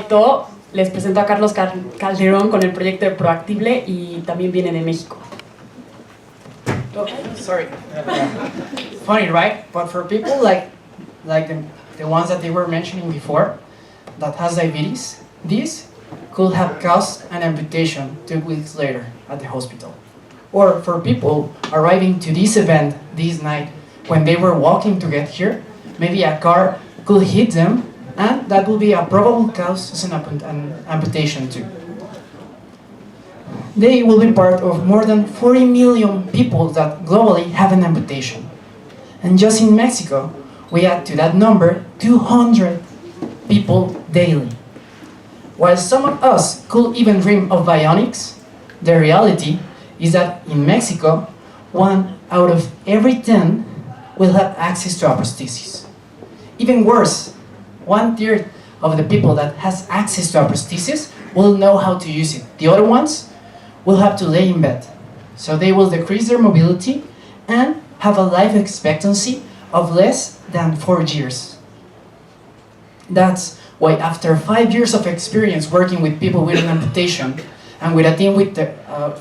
todo, les presento a Carlos Calderón con el proyecto de Proactible y también viene de México. Oh, sorry. Funny, right? But for people like the ones that they were mentioning before, that has diabetes, this could have caused an amputation 2 weeks later at the hospital. Or for people arriving to this event this night, when they were walking to get here, maybe a car could hit them, and that will be a probable cause as an amputation too. They will be part of more than 40 million people that globally have an amputation. And just in Mexico, we add to that number 200 people daily. While some of us could even dream of bionics, the reality is that in Mexico, 1 out of every 10 will have access to a prosthesis. Even worse, 1/3 of the people that has access to a prosthesis will know how to use it. The other ones will have to lay in bed. So they will decrease their mobility and have a life expectancy of less than 4 years. That's why after 5 years of experience working with people with an amputation and with a team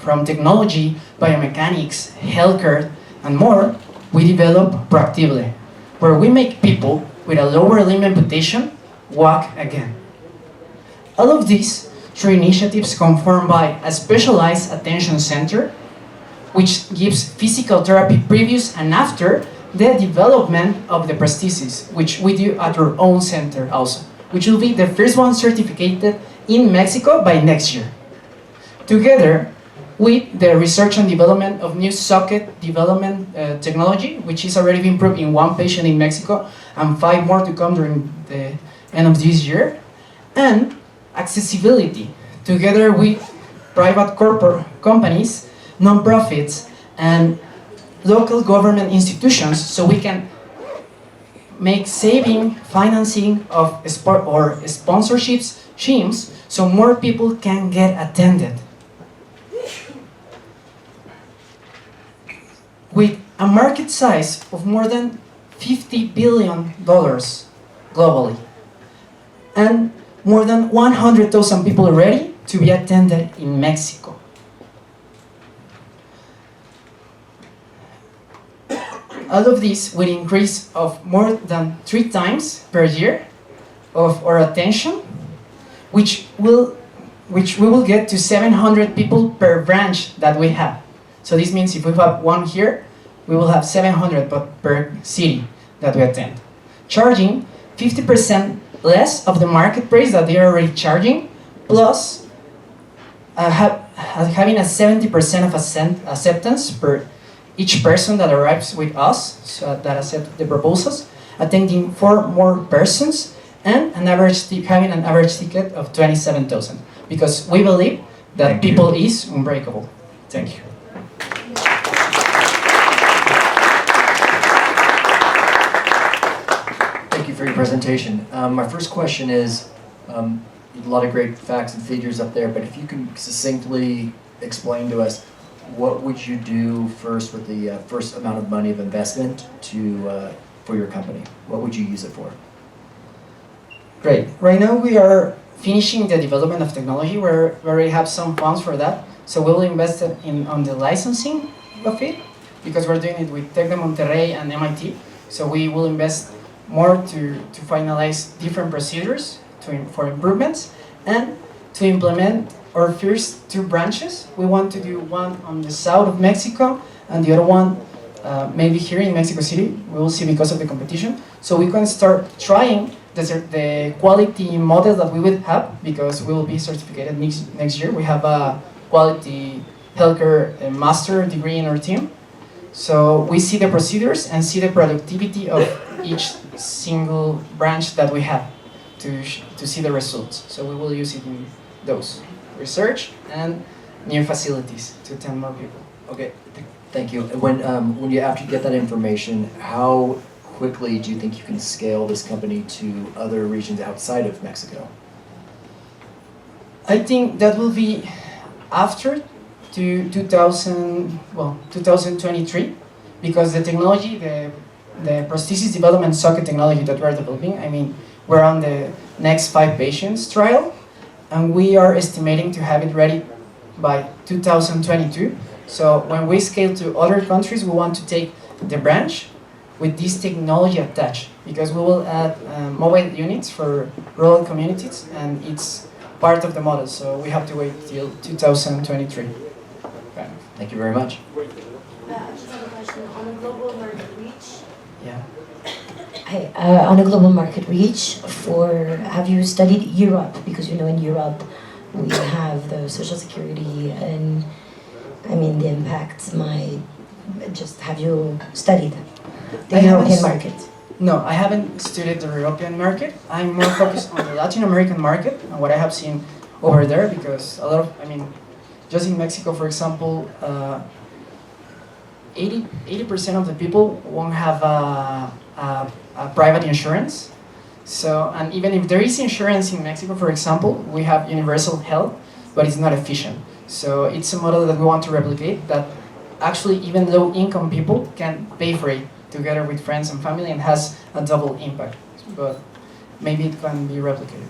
from technology, biomechanics, healthcare, and more, we develop Proactible, where we make people with a lower limb amputation walk again. All of these through initiatives conformed by a specialized attention center, which gives physical therapy previous and after the development of the prosthesis, which we do at our own center also, which will be the first one certificated in Mexico by next year. Together with the research and development of new socket development technology, which is already been proved in 1 patient in Mexico and 5 more to come during the end of this year, and accessibility, together with private corporate companies, non-profits, and local government institutions, so we can make saving financing of sport or sponsorships schemes so more people can get attended. With a market size of more than $50 billion globally, and more than 100,000 people ready to be attended in Mexico. All of this with increase of more than 3 times per year of our attention, which we will get to 700 people per branch that we have. So this means if we have 1 here, we will have 700 per city that we attend. Charging 50% less of the market price that they are already charging, plus having a 70% of acceptance per each person that arrives with us, so that accept the proposals, attending 4 more persons, and having an average ticket of 27,000. Because we believe that people is unbreakable. Thank you. Thank you for your presentation. My first question is, a lot of great facts and figures up there, but if you can succinctly explain to us, what would you do first with the first amount of money of investment for your company? What would you use it for? Great. Right now we are finishing the development of technology. We already have some funds for that. So we'll invest on the licensing of it, because we're doing it with Tec de Monterrey and MIT. So we will invest more to finalize different procedures for improvements and to implement our first 2 branches. We want to do one on the south of Mexico and the other one maybe here in Mexico City. We will see because of the competition. So we can start trying the quality model that we will have, because we will be certificated next year. We have a quality healthcare master degree in our team. So we see the procedures and see the productivity of each single branch that we have to see the results. So we will use it in those research and new facilities to attend more people. Okay, thank you. When you after you get that information, how quickly do you think you can scale this company to other regions outside of Mexico? I think that will be after 2023, because the technology, the prosthesis development socket technology that we're developing, I mean, we're on the next 5 patients trial, and we are estimating to have it ready by 2022. So when we scale to other countries, we want to take the branch with this technology attached, because we will add mobile units for rural communities, and it's part of the model, so we have to wait till 2023. Thank you very much. I just have a question. On a global market reach, Yeah. Hi, on a global market reach, have you studied Europe? Because you know in Europe we have the social security and I mean the impact have you studied the European market? No, I haven't studied the European market. I'm more focused on the Latin American market and what I have seen over there, because just in Mexico, for example, 80% of the people won't have a private insurance. So, and even if there is insurance in Mexico, for example, we have universal health, but it's not efficient. So it's a model that we want to replicate, that actually even low-income people can pay for it together with friends and family, and has a double impact. But maybe it can be replicated.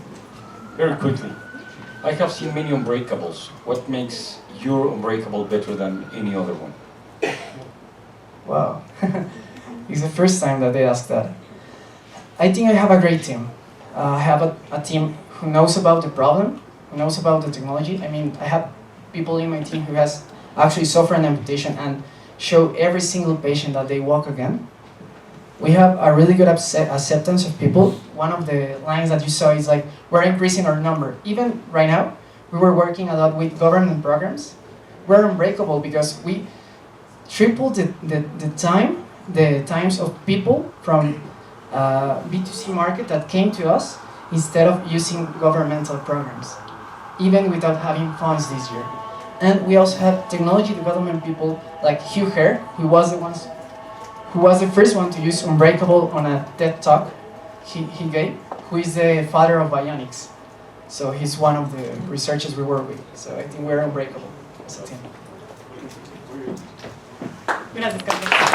Very quickly, I have seen many unbreakables. What makes your unbreakable better than any other one? Wow, it's the first time that they ask that. I think I have a great team. I have a team who knows about the problem, who knows about the technology. I mean, I have people in my team who has actually suffered an amputation and show every single patient that they walk again. We have a really good acceptance of people. One of the lines that you saw is like, we're increasing our number. Even right now, we were working a lot with government programs. We're unbreakable because we tripled the times of people from B2C market that came to us instead of using governmental programs, even without having funds this year. And we also have technology development people like Hugh Hare, who was the first one to use Unbreakable on a TED Talk he gave, who is the father of bionics. So he's one of the researchers we work with. So I think we're unbreakable as a team. Gracias, Carlos.